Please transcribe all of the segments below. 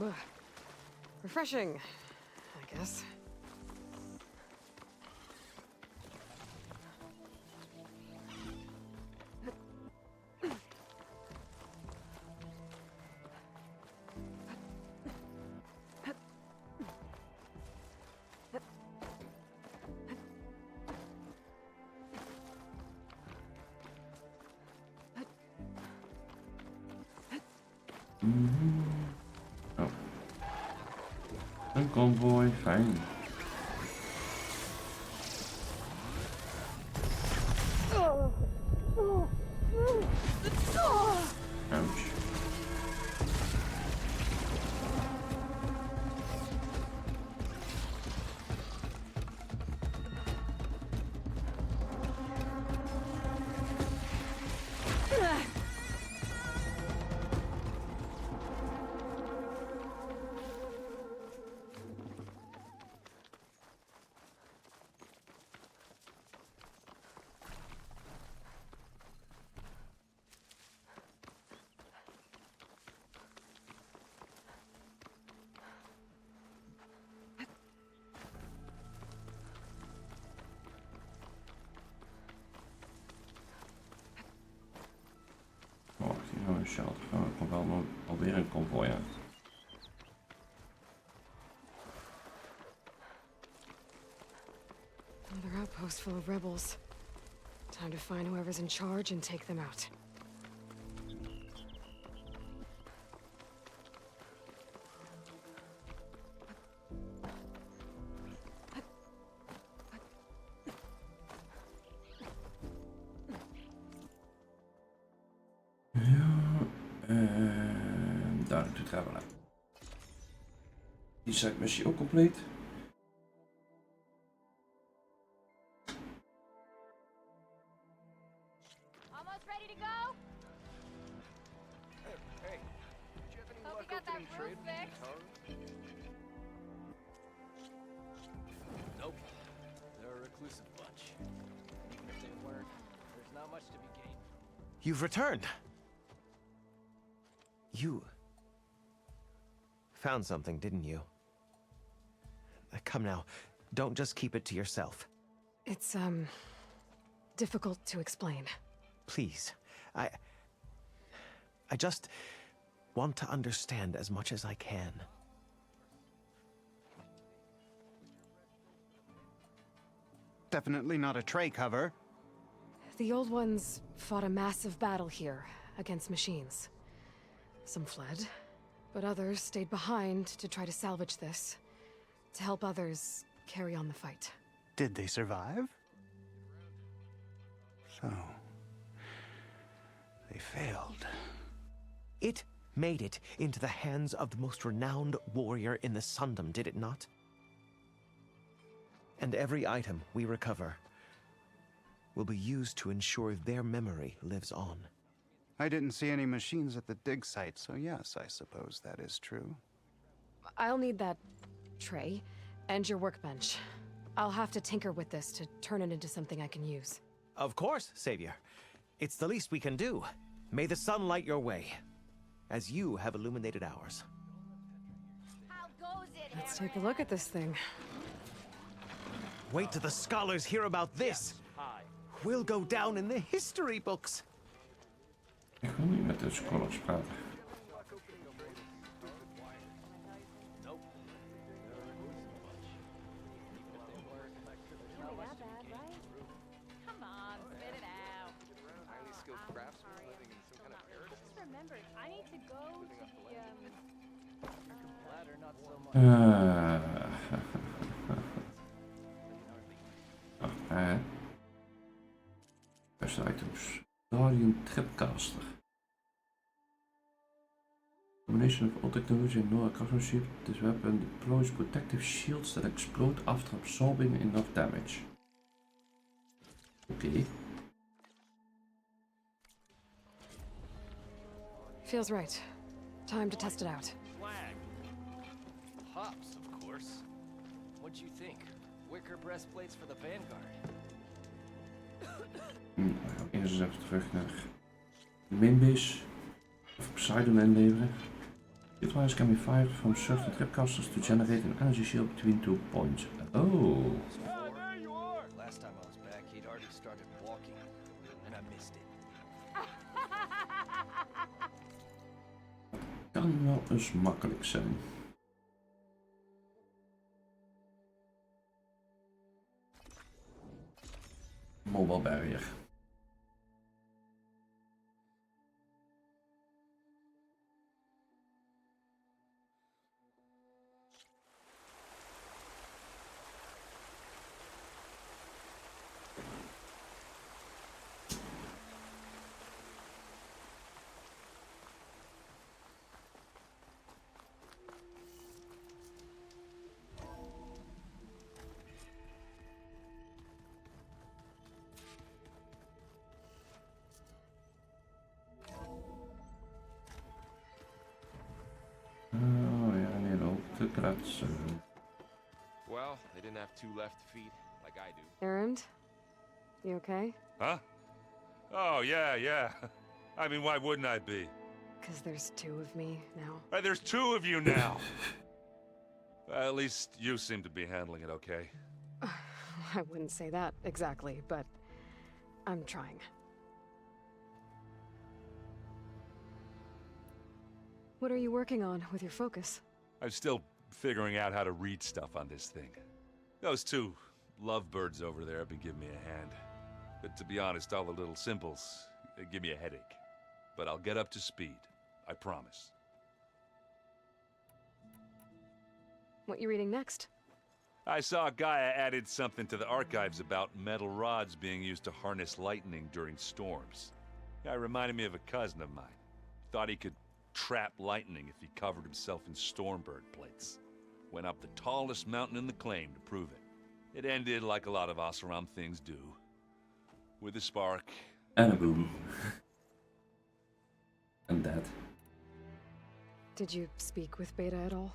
Ugh. Refreshing, I guess. Oh. Een convoy, fijn. Ouch. Oh, ik zie nog een shelter. Oh, er komt wel nog alweer een konvooi uit. Another outpost full of rebels. Time to find whoever's in charge and take them out. Ja, en daar naartoe travelen. Die side missie ook compleet. Almost ready to go? Hey, did you have any Hope luck you got that opening roof trade with fixed. Nope. They're a reclusive bunch. Even if they weren't, there's not much to be gained from. You've returned. You found something, didn't you? Come now, don't just keep it to yourself. It's, difficult to explain. Please, I just want to understand as much as I can. Definitely not a tray cover. The old ones fought a massive battle here against machines. Some fled, but others stayed behind to try to salvage this, to help others carry on the fight. Did they survive? So, they failed. It made it into the hands of the most renowned warrior in the Sundom, did it not? And every item we recover will be used to ensure their memory lives on. I didn't see any machines at the dig site, so yes, I suppose that is true. I'll need that tray and your workbench. I'll have to tinker with this to turn it into something I can use. Of course, Savior. It's the least we can do. May the sun light your way, as you have illuminated ours. How goes it, Let's take a look at this thing. Wait till the scholars hear about this. We'll go down in the history books. Ik wil niet met de scholars praten. Come on, spit it out. Highly skilled craftsman living in some kind of paradise. Just remembered, I need to go to the, Ladder, not so much. Beste items. Guardian Trapcaster. Combination of all technology and no craftsmanship, this weapon deploys protective shields that explode after absorbing enough damage. Okay. Feels right. Time to test it out. Flag. Hops, of course. What'd you think? Wicker breastplates for the Vanguard. We gaan eerst eens even terug naar de mainbase. Of POSEIDON inleveren. Device can be fired from certain tripcasters to generate an energy shield between 2 points. Oh. Last time I was back, he'd already started walking, and I missed it. Kan wel eens makkelijk zijn. Mobile barrier. Oh ja, nee, ook te kratsen. Well, they didn't have 2 left feet, like I do. Errand? You okay? Huh? Oh, yeah. I mean, why wouldn't I be? Because there's 2 of me now. Right, there's 2 of you now. At least you seem to be handling it okay. I wouldn't say that exactly, but I'm trying. What are you working on with your focus? I'm still figuring out how to read stuff on this thing. Those 2 lovebirds over there have been giving me a hand. But to be honest, all the little symbols give me a headache. But I'll get up to speed. I promise. What you reading next? I saw Gaia added something to the archives about metal rods being used to harness lightning during storms. Guy reminded me of a cousin of mine. Thought he could trap lightning if he covered himself in Stormbird plates. Went up the tallest mountain in the claim to prove it. It ended like a lot of Oseram things do. With a spark. En een boom. And that. Did you speak with Beta at all?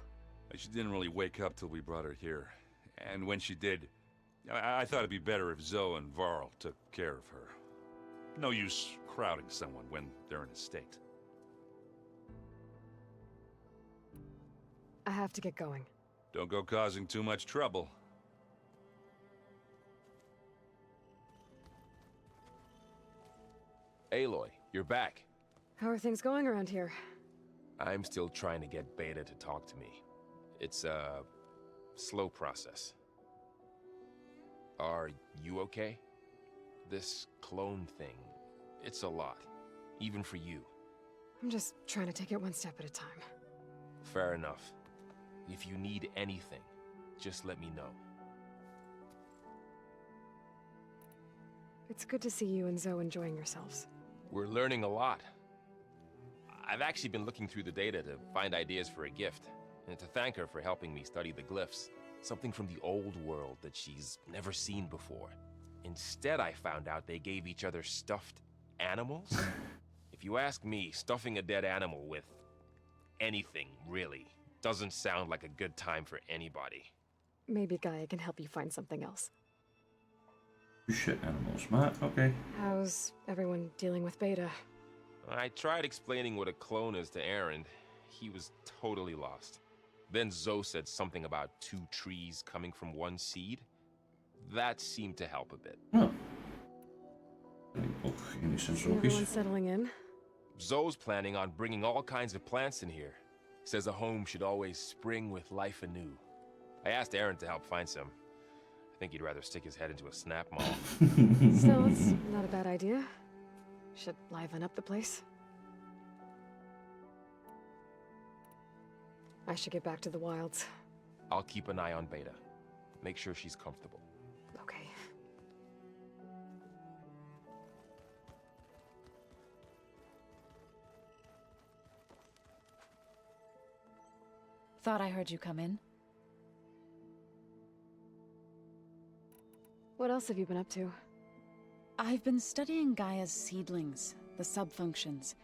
She didn't really wake up till we brought her here. And when she did, I thought it'd be better if Zoe and Varl took care of her. No use crowding someone when they're in a state. I have to get going. Don't go causing too much trouble. Aloy, you're back. How are things going around here? I'm still trying to get Beta to talk to me. It's a slow process. Are you okay? This clone thing, it's a lot. Even for you. I'm just trying to take it one step at a time. Fair enough. If you need anything, just let me know. It's good to see you and Zoe enjoying yourselves. We're learning a lot. I've actually been looking through the data to find ideas for a gift, and to thank her for helping me study the glyphs. Something from the old world that she's never seen before. Instead, I found out they gave each other stuffed animals. If you ask me, stuffing a dead animal with anything, really, doesn't sound like a good time for anybody. Maybe Gaia can help you find something else. Shit animals, maar okay. How's everyone dealing with Beta? I tried explaining what a clone is to Aaron. He was totally lost. Then Zoe said something about 2 trees coming from 1 seed. That seemed to help a bit. Oh. Ook enigszins Everyone logisch. settling in? Zoe's planning on bringing all kinds of plants in here. Says a home should always spring with life anew. I asked Aaron to help find some. I think he'd rather stick his head into a snap mall. Still, it's not a bad idea. Should liven up the place. I should get back to the wilds. I'll keep an eye on Beta. Make sure she's comfortable. Okay. Thought I heard you come in. What else have you been up to? I've been studying Gaia's seedlings, the subfunctions.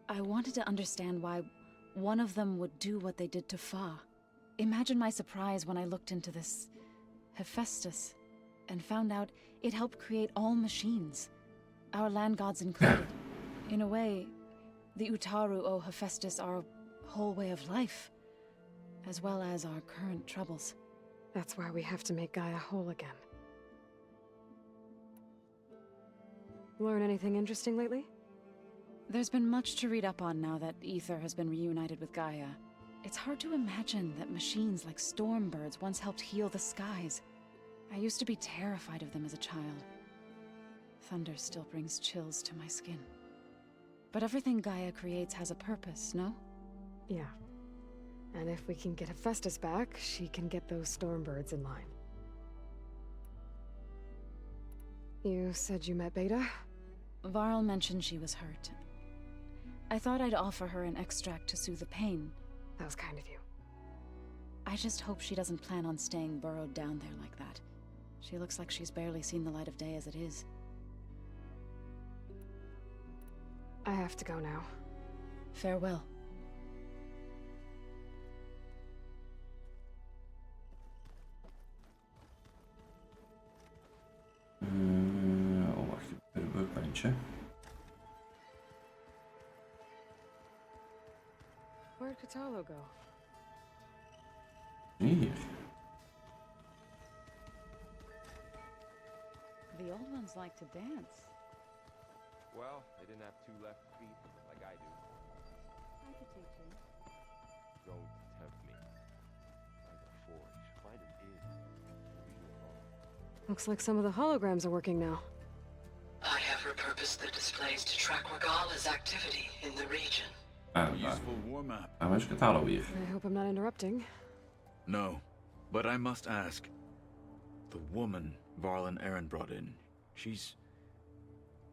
I wanted to understand why one of them would do what they did to Fa. Imagine my surprise when I looked into this Hephaestus and found out it helped create all machines, our land gods included. In a way, the Utaru o Hephaestus are whole way of life, as well as our current troubles. That's why we have to make Gaia whole again. Learn anything interesting lately? There's been much to read up on now that Ether has been reunited with Gaia. It's hard to imagine that machines like stormbirds once helped heal the skies. I used to be terrified of them as a child. Thunder still brings chills to my skin. But everything Gaia creates has a purpose, no? Yeah. And if we can get Hephaestus back, she can get those stormbirds in line. You said you met Beta? Varl mentioned she was hurt. I thought I'd offer her an extract to soothe the pain. That was kind of you. I just hope she doesn't plan on staying burrowed down there like that. She looks like she's barely seen the light of day as it is. I have to go now. Farewell. Oh, wacht even bij de workbench. Where'd Katalo go? Hier. The old ones like to dance. Well, they didn't have two left feet like I do. I could teach you. Don't tempt me. Find a forge, find an inn. Leave me alone. Looks like some of the holograms are working now. I have repurposed the displays to track Regala's activity in the region. Useful warm-up. Is Katalo hier. I hope I'm not interrupting. No, but I must ask. The woman Varl and Aaron brought in, she's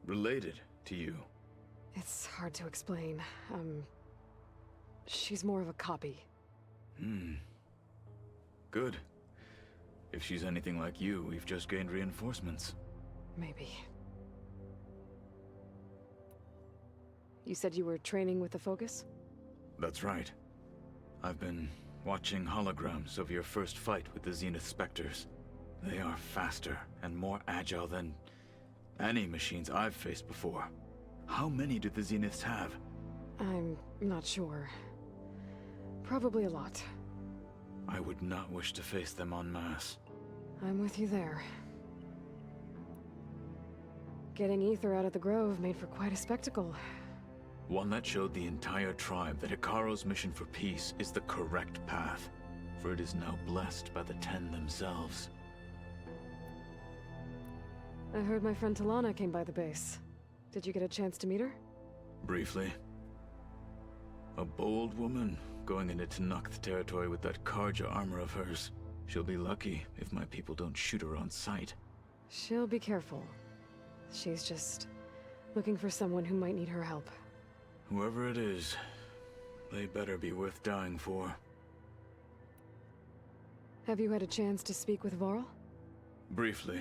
related to you. It's hard to explain. She's more of a copy. Good. If she's anything like you, we've just gained reinforcements. Maybe. You said you were training with the Focus? That's right. I've been watching holograms of your first fight with the Zenith Spectres. They are faster and more agile than any machines I've faced before. How many do the Zeniths have? I'm not sure. Probably a lot. I would not wish to face them en masse. I'm with you there. Getting Ether out of the Grove made for quite a spectacle. One that showed the entire tribe that Hikaro's mission for peace is the correct path, for it is now blessed by the Ten themselves. I heard my friend Talana came by the base. Did you get a chance to meet her? Briefly. A bold woman going into Tenakth territory with that Karja armor of hers. She'll be lucky if my people don't shoot her on sight. She'll be careful. She's just looking for someone who might need her help. Whoever it is, they better be worth dying for. Have you had a chance to speak with Varl? Briefly.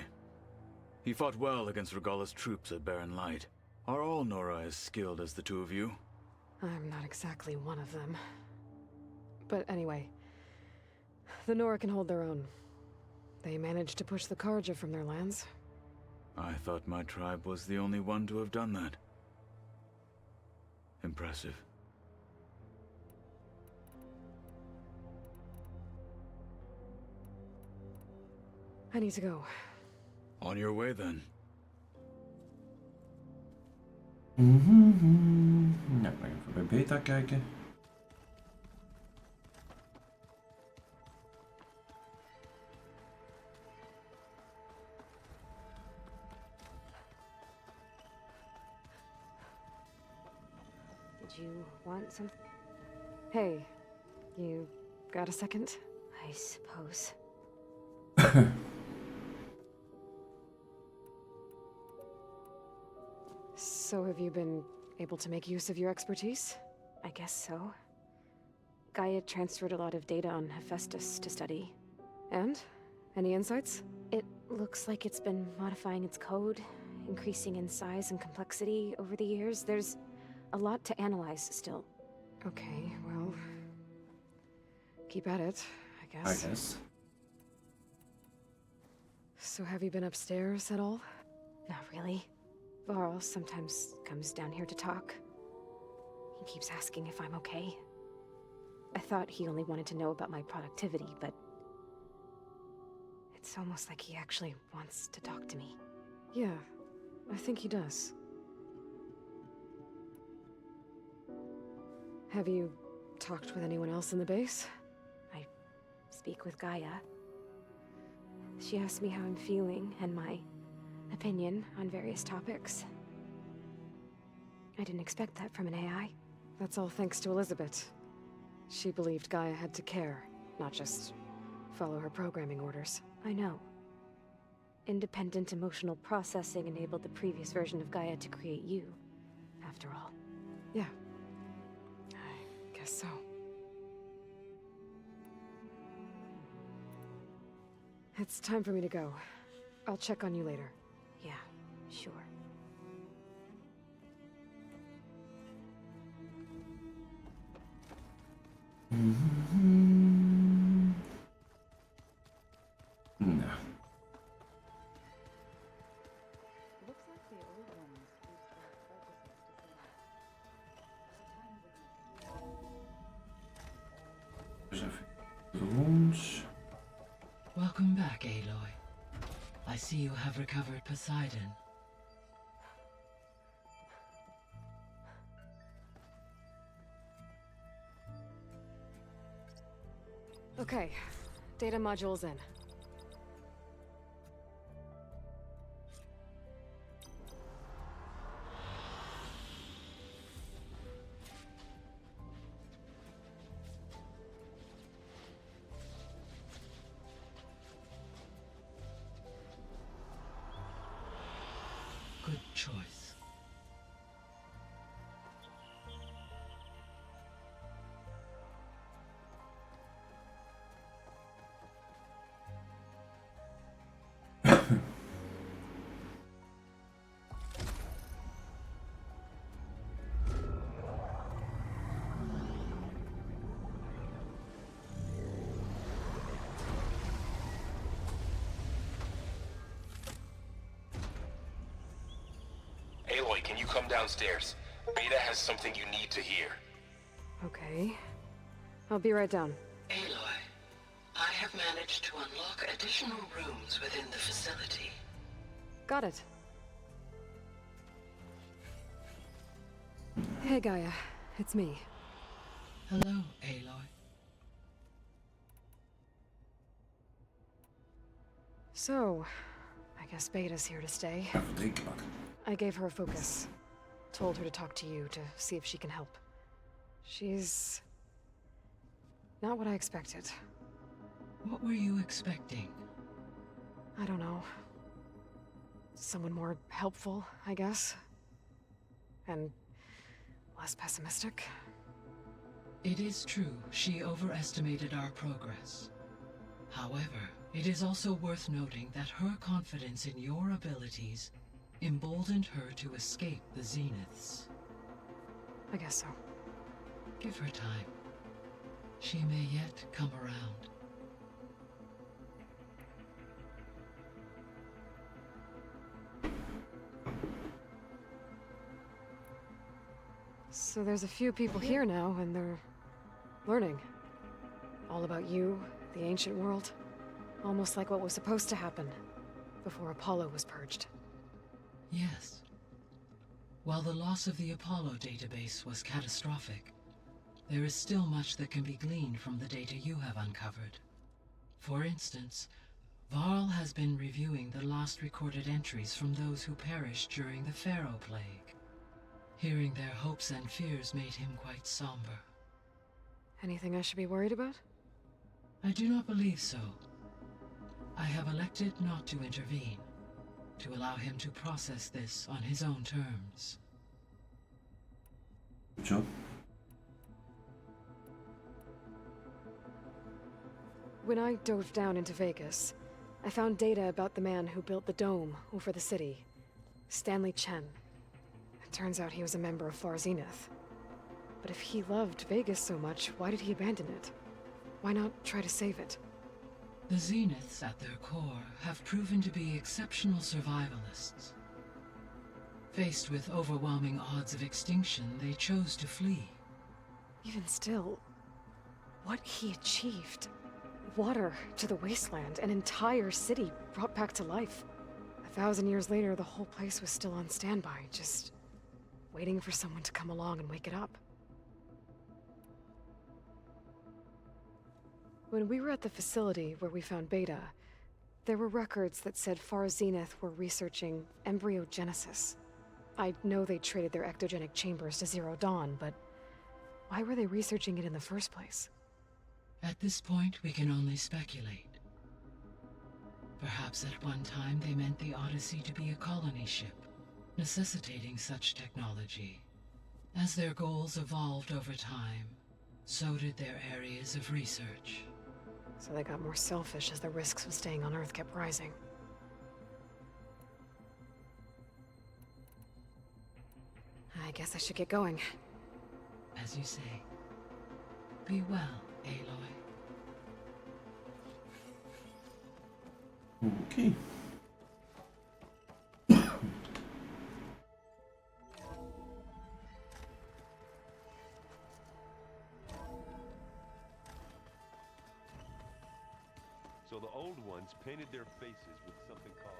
He fought well against Regala's troops at Barren Light. Are all Nora as skilled as the two of you? I'm not exactly one of them. But anyway, the Nora can hold their own. They managed to push the Karja from their lands. I thought my tribe was the only one to have done that. Impressive. I need to go. On your way then. Nou, dan even bij Beta kijken. Did you want something? Hey, you got a second? I suppose. So have you been able to make use of your expertise? I guess so. Gaia transferred a lot of data on Hephaestus to study. And? Any insights? It looks like it's been modifying its code, increasing in size and complexity over the years. There's a lot to analyze still. Okay, well... keep at it, I guess. I guess. So have you been upstairs at all? Not really. Varl sometimes comes down here to talk. He keeps asking if I'm okay. I thought he only wanted to know about my productivity, but... It's almost like he actually wants to talk to me. Yeah, I think he does. Have you talked with anyone else in the base? I speak with Gaia. She asked me how I'm feeling and my opinion on various topics. I didn't expect that from an AI. That's all thanks to Elizabeth. She believed Gaia had to care, not just follow her programming orders. I know. Independent emotional processing enabled the previous version of Gaia to create you, after all. Yeah. I guess so. It's time for me to go. I'll check on you later. Yeah, sure. Nou. Dus even rond. Welcome back, Aloy. I see you have recovered Poseidon. Okay, data module's in. Good choice. Aloy, can you come downstairs? Beta has something you need to hear. Okay. I'll be right down. Aloy, I have managed to unlock additional rooms within the facility. Got it. Hey, Gaia. It's me. Hello, Aloy. So, I guess Beta's here to stay. Even drinken pakken. I gave her a focus. Told her to talk to you to see if she can help. She's... not what I expected. What were you expecting? I don't know. Someone more helpful, I guess. And less pessimistic. It is true, she overestimated our progress. However, it is also worth noting that her confidence in your abilities emboldened her to escape the Zeniths. I guess so. Give her time. She may yet come around. So there's a few people here now, and they're learning. All about you, the ancient world. Almost like what was supposed to happen before Apollo was purged. Yes. While the loss of the Apollo database was catastrophic, there is still much that can be gleaned from the data you have uncovered. For instance, Varl has been reviewing the last recorded entries from those who perished during the Pharaoh Plague. Hearing their hopes and fears made him quite somber. Anything I should be worried about? I do not believe so. I have elected not to intervene, to allow him to process this on his own terms. Goed zo. When I dove down into Vegas, I found data about the man who built the dome over the city, Stanley Chen. It turns out he was a member of Far Zenith. But if he loved Vegas so much, why did he abandon it? Why not try to save it? The Zeniths, at their core, have proven to be exceptional survivalists. Faced with overwhelming odds of extinction, they chose to flee. Even still, What he achieved. Water to the wasteland, an entire city brought back to life. 1,000 years later, the whole place was still on standby, just waiting for someone to come along and wake it up. When we were at the facility where we found Beta, there were records that said Far Zenith were researching embryogenesis. I know they traded their ectogenic chambers to Zero Dawn, but why were they researching it in the first place? At this point, we can only speculate. Perhaps at one time they meant the Odyssey to be a colony ship, necessitating such technology. As their goals evolved over time, so did their areas of research. So they got more selfish as the risks of staying on Earth kept rising. I guess I should get going. As you say. Be well, Aloy. Okay. So the old ones painted their faces with something called...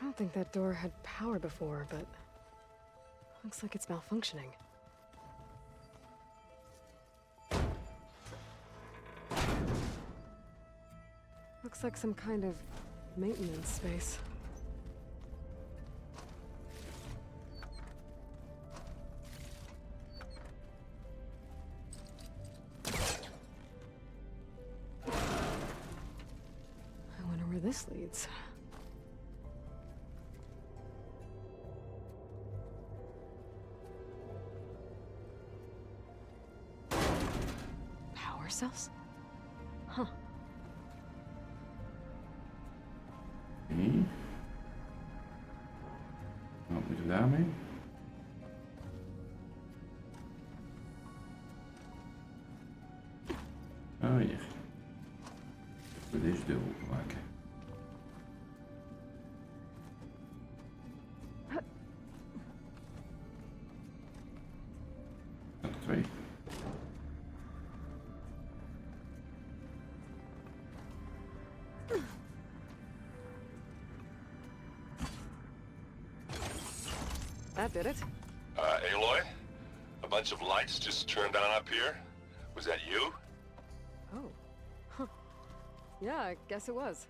I don't think that door had power before, but looks like it's malfunctioning. Looks like some kind of maintenance space. I wonder where this leads. Power cells? Huh. Wat moeten we daarmee? Oh, hier. Voor deze deur openmaken. Dat er twee. That did it. Aloy? A bunch of lights just turned on up here? Was that you? Oh. Huh. Yeah, I guess it was.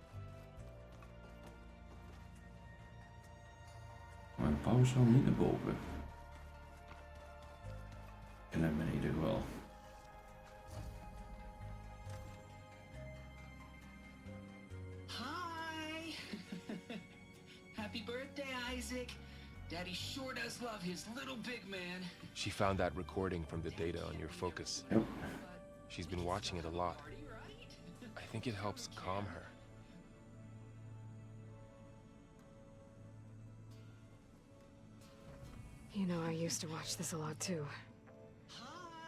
Maar de pauze zal niet naar boven. En naar beneden wel. Hi! Happy birthday, Isaac. Daddy sure does love his little big man. She found that recording from the data on your focus. Yep. She's been watching it a lot. I think it helps calm her. You know, I used to watch this a lot too.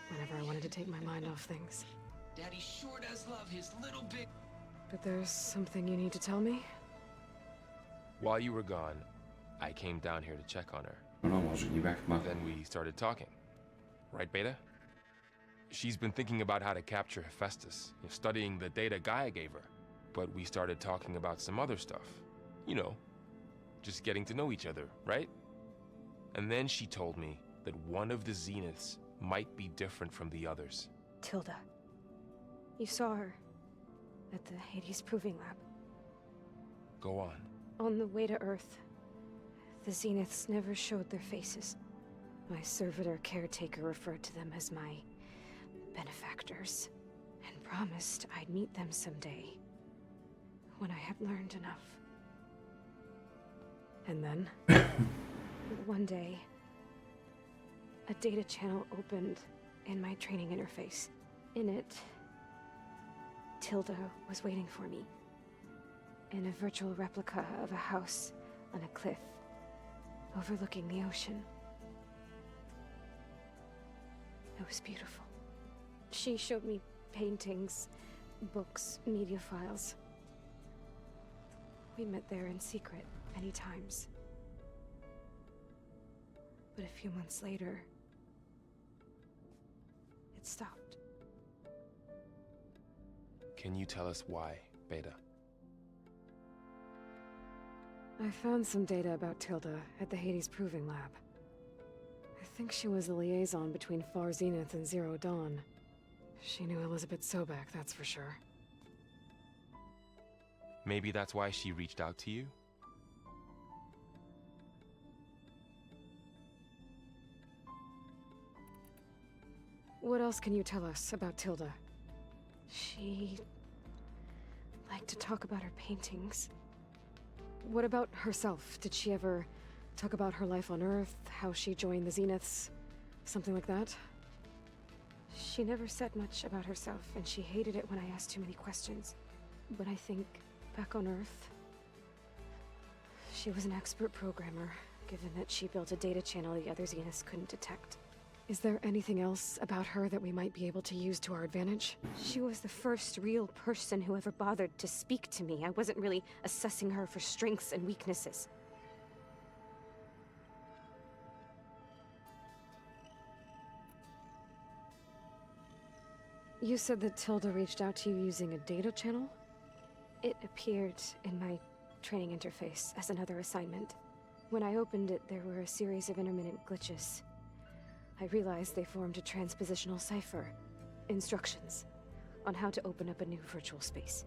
Whenever I wanted to take my mind off things. Daddy sure does love his little big... But there's something you need to tell me? While you were gone, I came down here to check on her. Maar dan was ik niet weg, maar... Then we started talking. Right, Beta? She's been thinking about how to capture Hephaestus, studying the data Gaia gave her. But we started talking about some other stuff. You know, just getting to know each other, right? And then she told me that one of the Zeniths might be different from the others. Tilda. You saw her at the Hades Proving Lab. Go on. On the way to Earth, the Zeniths never showed their faces. My servitor caretaker referred to them as my benefactors, and promised I'd meet them someday, when I had learned enough. And then? One day, a data channel opened in my training interface. In it, Tilda was waiting for me, in a virtual replica of a house on a cliff, overlooking the ocean. It was beautiful. She showed me paintings, books, media files. We met there in secret many times. But a few months later, it stopped. Can you tell us why, Beta? I found some data about Tilda at the Hades Proving Lab. I think she was the liaison between Far Zenith and Zero Dawn. She knew Elizabeth Sobek, that's for sure. Maybe that's why she reached out to you? What else can you tell us about Tilda? She liked to talk about her paintings. What about herself? Did she ever talk about her life on Earth, how she joined the Zeniths, something like that? She never said much about herself, and she hated it when I asked too many questions. But I think, back on Earth, she was an expert programmer, given that she built a data channel the other Zeniths couldn't detect. Is there anything else about her that we might be able to use to our advantage? She was the first real person who ever bothered to speak to me. I wasn't really assessing her for strengths and weaknesses. You said that Tilda reached out to you using a data channel? It appeared in my training interface as another assignment. When I opened it, there were a series of intermittent glitches. I realized they formed a transpositional cipher. Instructions on how to open up a new virtual space.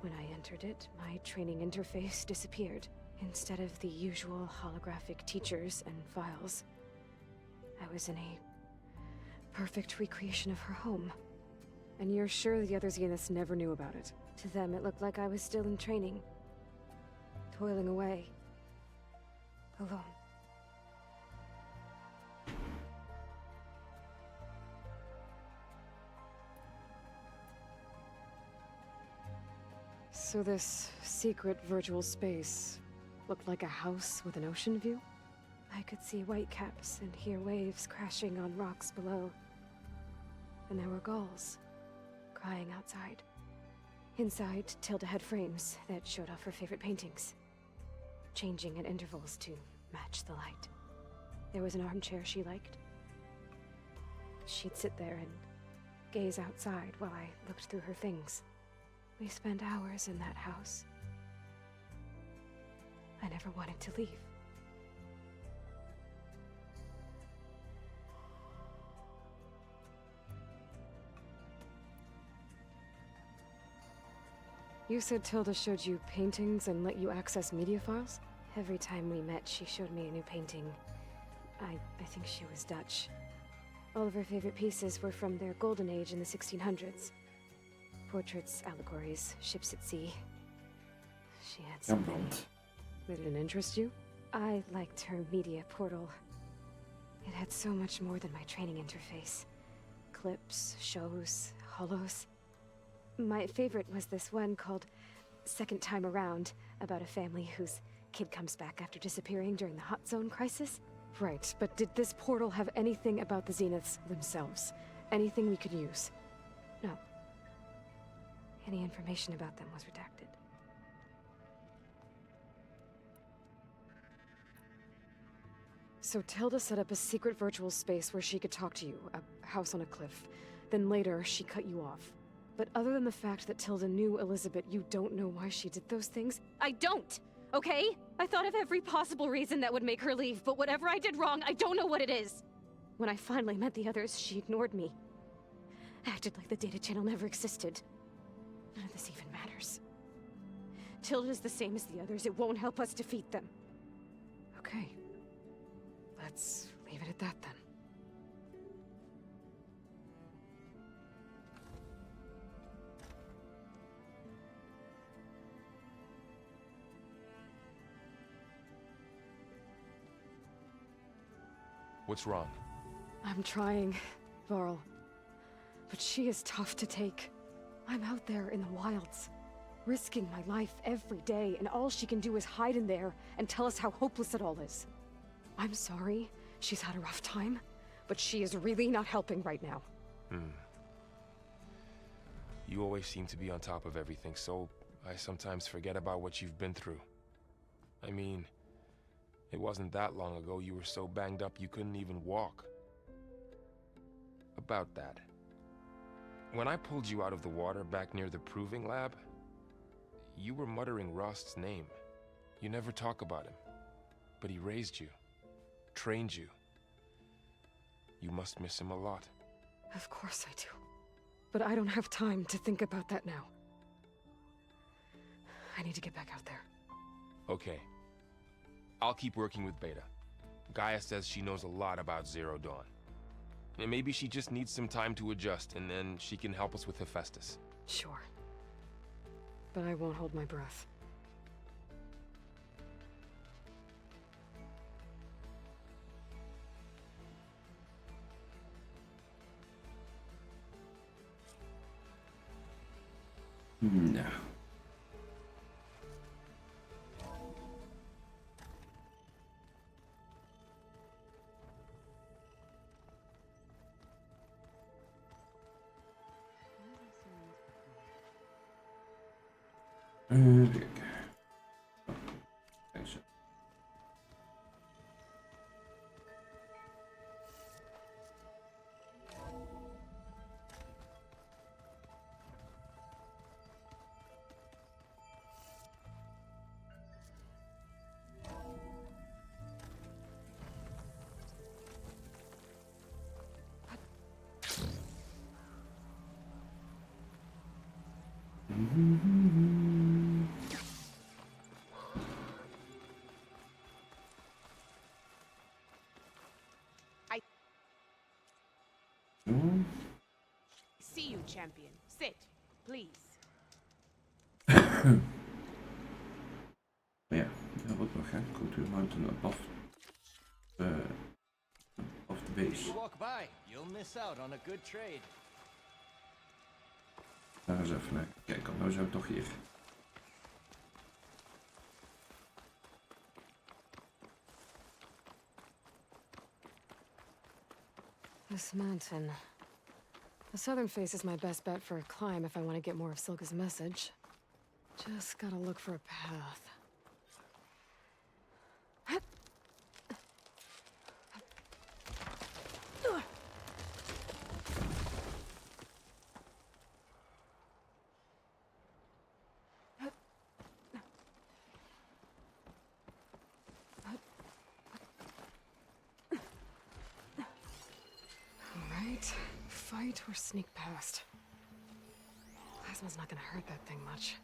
When I entered it, my training interface disappeared. Instead of the usual holographic teachers and files, I was in a perfect recreation of her home. And you're sure the other Zeniths never knew about it? To them, it looked like I was still in training. Toiling away. Alone. So this secret virtual space looked like a house with an ocean view? I could see whitecaps and hear waves crashing on rocks below. And there were gulls crying outside. Inside, Tilda had frames that showed off her favorite paintings, changing at intervals to match the light. There was an armchair she liked. She'd sit there and gaze outside while I looked through her things. We spent hours in that house. I never wanted to leave. You said Tilda showed you paintings and let you access media files? Every time we met, she showed me a new painting. I think she was Dutch. All of her favorite pieces were from their golden age in the 1600s. Portraits, allegories, ships at sea. She had something. They didn't interest you? I liked her media portal. It had so much more than my training interface. Clips, shows, holos. My favorite was this one called Second Time Around, about a family whose kid comes back after disappearing during the Hot Zone crisis. Right, but did this portal have anything about the Zeniths themselves? Anything we could use? No. Any information about them was redacted. So Tilda set up a secret virtual space where she could talk to you, a house on a cliff. Then later, she cut you off. But other than the fact that Tilda knew Elizabeth, you don't know why she did those things? I don't! Okay? I thought of every possible reason that would make her leave, but whatever I did wrong, I don't know what it is! When I finally met the others, she ignored me. Acted like the data channel never existed. None of this even matters. Tilda's the same as the others. It won't help us defeat them. Okay. Let's leave it at that then. What's wrong? I'm trying, Varl. But she is tough to take. I'm out there in the wilds, risking my life every day, and all she can do is hide in there and tell us how hopeless it all is. I'm sorry, she's had a rough time, but she is really not helping right now. You always seem to be on top of everything, so I sometimes forget about what you've been through. I mean, it wasn't that long ago you were so banged up you couldn't even walk. About that, When I pulled you out of the water back near the proving lab, you were muttering Rost's name. You never talk about him, but he raised you, trained you. You must miss him a lot. Of course I do. But I don't have time to think about that now. I need to get back out there. Okay. I'll keep working with Beta. Gaia says she knows a lot about Zero Dawn. And maybe she just needs some time to adjust, and then she can help us with Hephaestus. Sure. But I won't hold my breath. No. Even kijken. Kijk zo. See you, champion. Sit, please. Maar ja, die hebben we ook nog, hè. Culture Mountain above the base. You walk by, you'll miss out on a good trade. Daar eens even naar kijken, nou zijn we toch hier. This mountain. The southern face is my best bet for a climb if I want to get more of Silga's message. Just gotta look for a path. Alright, fight or sneak past. Plasma's not gonna hurt that thing much.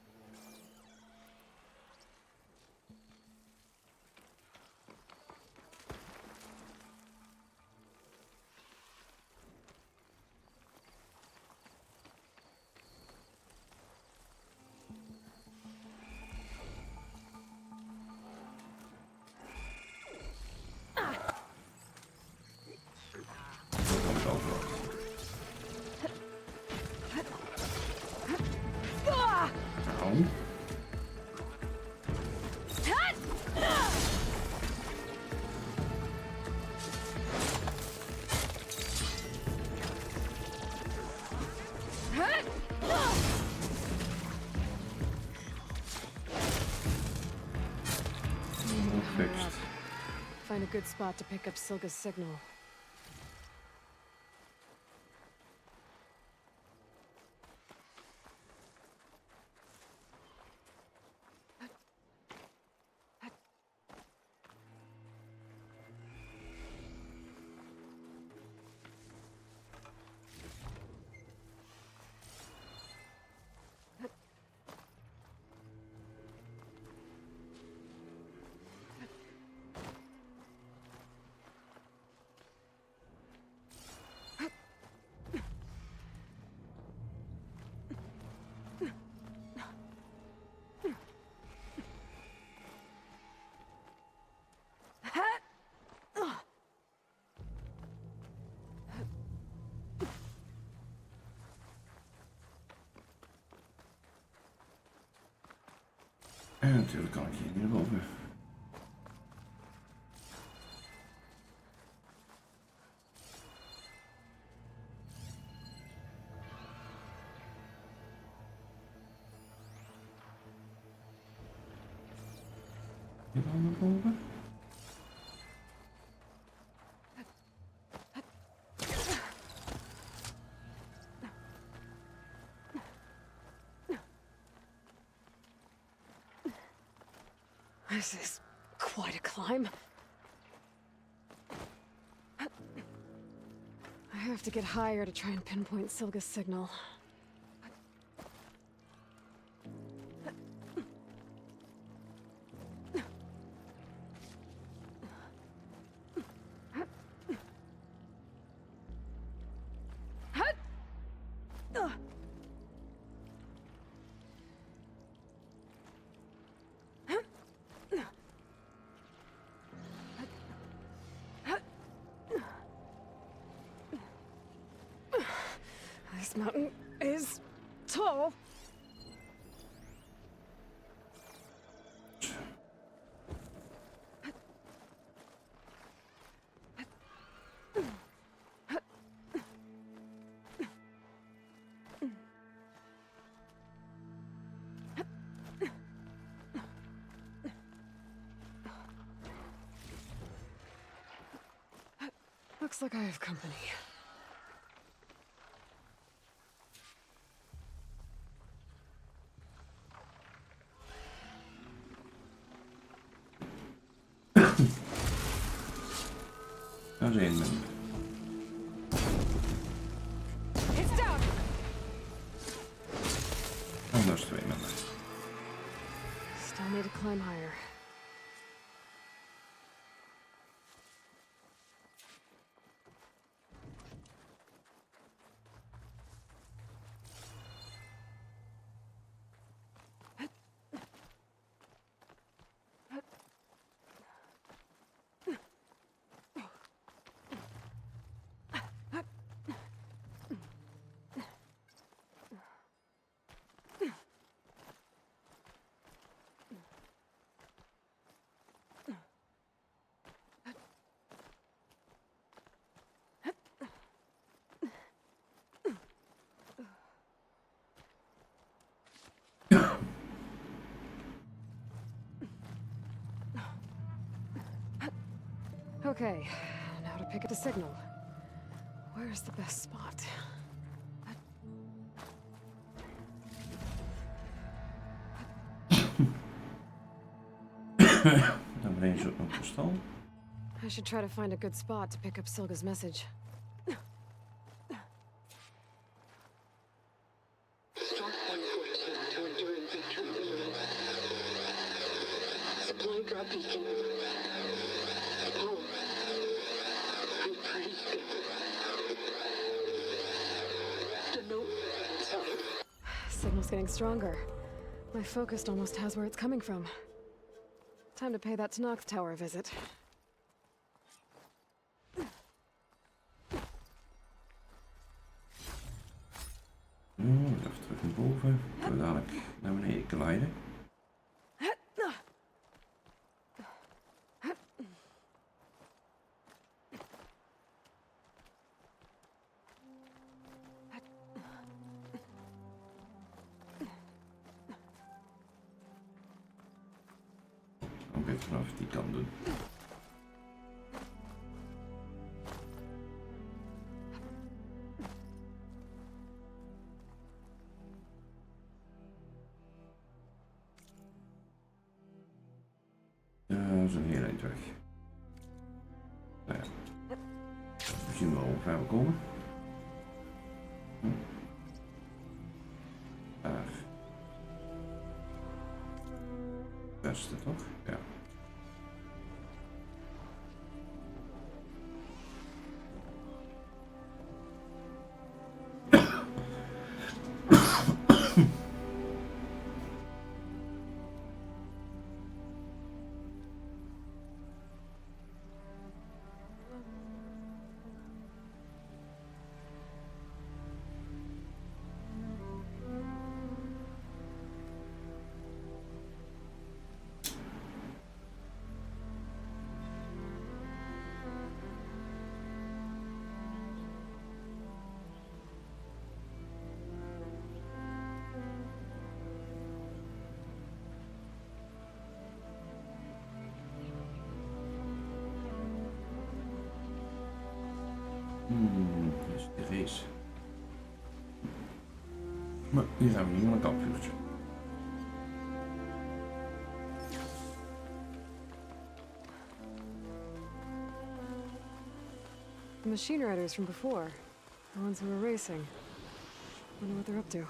Fixed. Find a good spot to pick up Silga's signal. En natuurlijk kan ik hier niet boven. Hier dan naar boven. This is quite a climb. I have to get higher to try and pinpoint Silga's signal. This mountain is tall. Looks like I have company. Daar is één minder. It's down. En daar is twee minder. Still need to climb higher. Okay, now to pick up the signal. Where's the best spot? Dan ben je zo op de stal. I should try to find a good spot to pick up Silga's message. Supply drop beacon. Oh, I'm pretty. The note. Sorry. Signal's getting stronger. My focus almost has where it's coming from. Time to pay that Tanakh Tower a visit. Even terug naar boven. Dan we dadelijk naar beneden glijden. Dan ben ik vanaf die kant doen. Dat is een heel eind weg. Nou ja. We zien wel hoe ver we komen. Daar. Beste toch? Ja. Dat is de race. Maar hier zijn we niet met een kampvuurtje. The machine riders from before. The ones who were racing. Wonder what they're up to.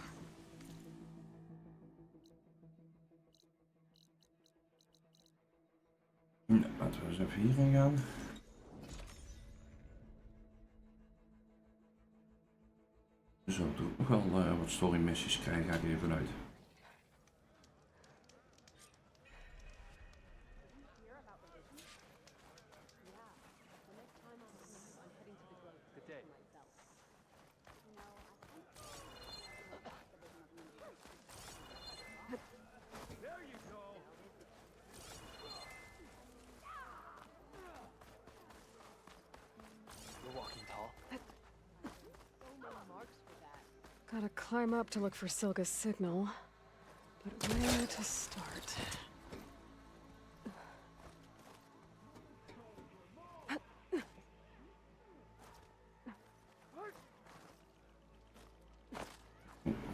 Nou, laten we eens even hierin gaan. Zo, toch nog wel wat story missies krijgen, ga ik er even uit. Gotta climb up to look for Silga's signal. But where to start?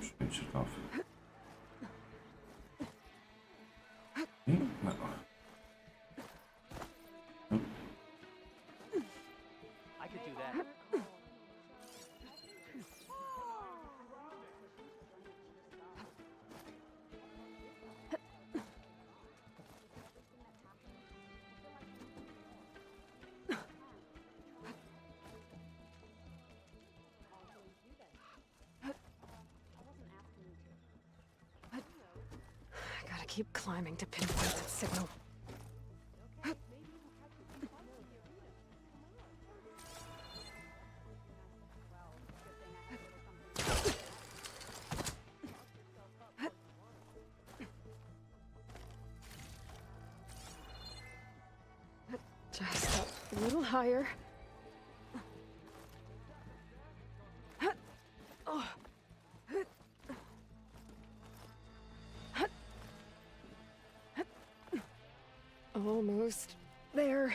Switch it off. Nee, nou. I could do that. Gotta keep climbing to pinpoint that signal. Just a little higher. Almost there.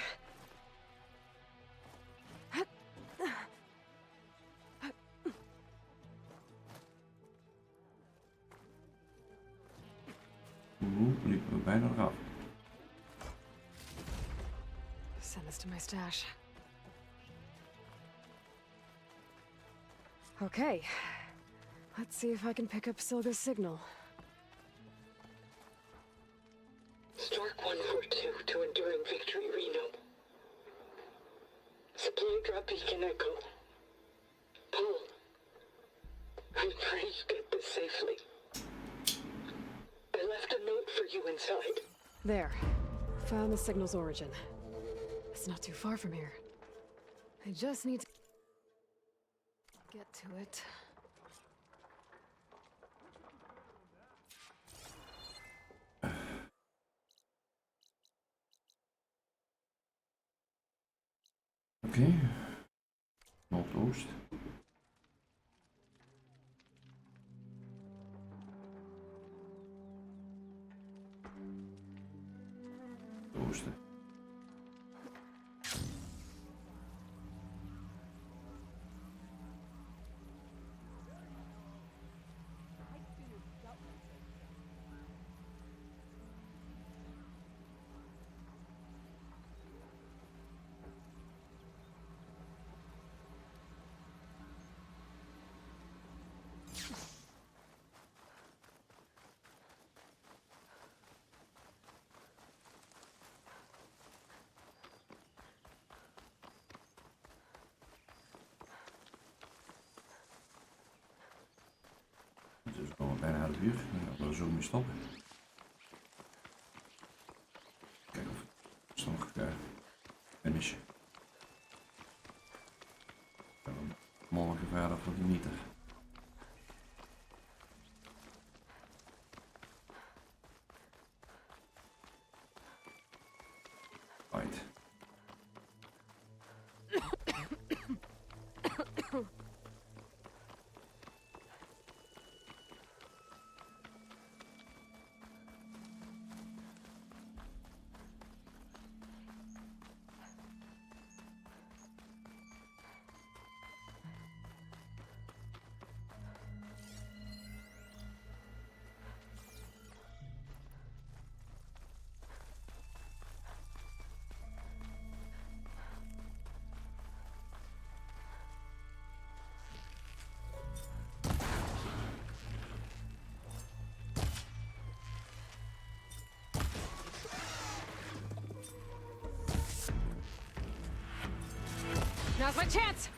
Liepen we bijna eraf. Send this to my stash. Okay. Let's see if I can pick up Silga's signal. Stark 142 to Enduring Victory, Reno. Supply drop beacon echo. Paul, I pray you get this safely. I left a note for you inside. There. Found the signal's origin. It's not too far from here. I just need to get to it. Oké. Noordoost. Oosten. Dus we komen bijna aan de buurt. Dan gaan we er zo mee stoppen. Kijken of het nog finishen. Mooi gevaarlijk voor die meter. Right. Now's my chance!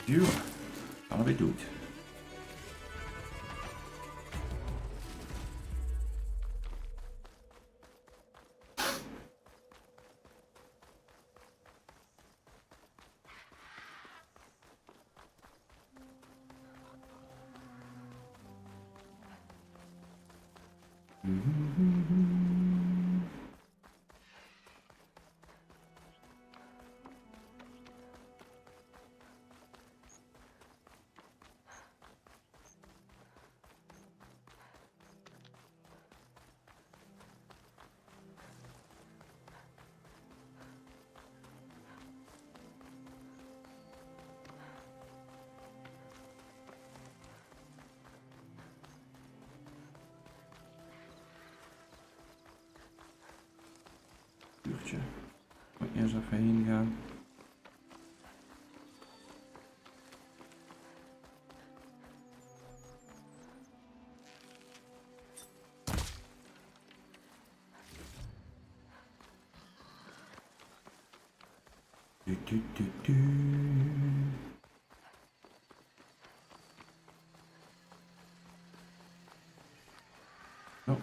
Phew. Allebei doet. Uurtje. Maar eerst even heen gaan. Oh.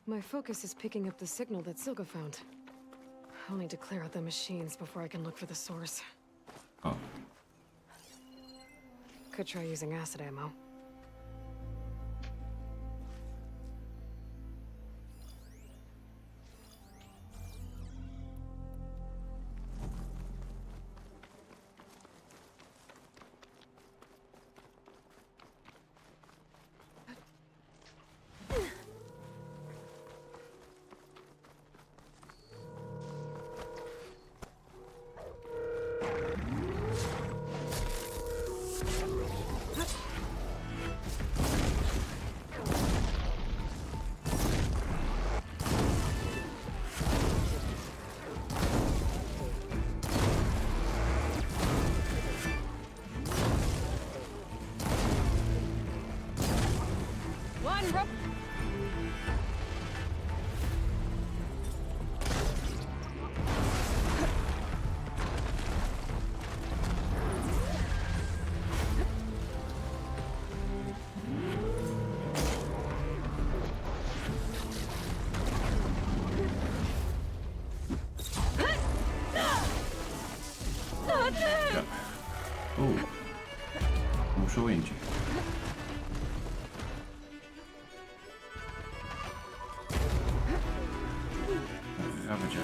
My focus is picking up the signal that Silga found. I'll need to clear out the machines before I can look for the source. Oh. Could try using acid ammo. Ja. Oh. Nog zo eentje. Rabbetje.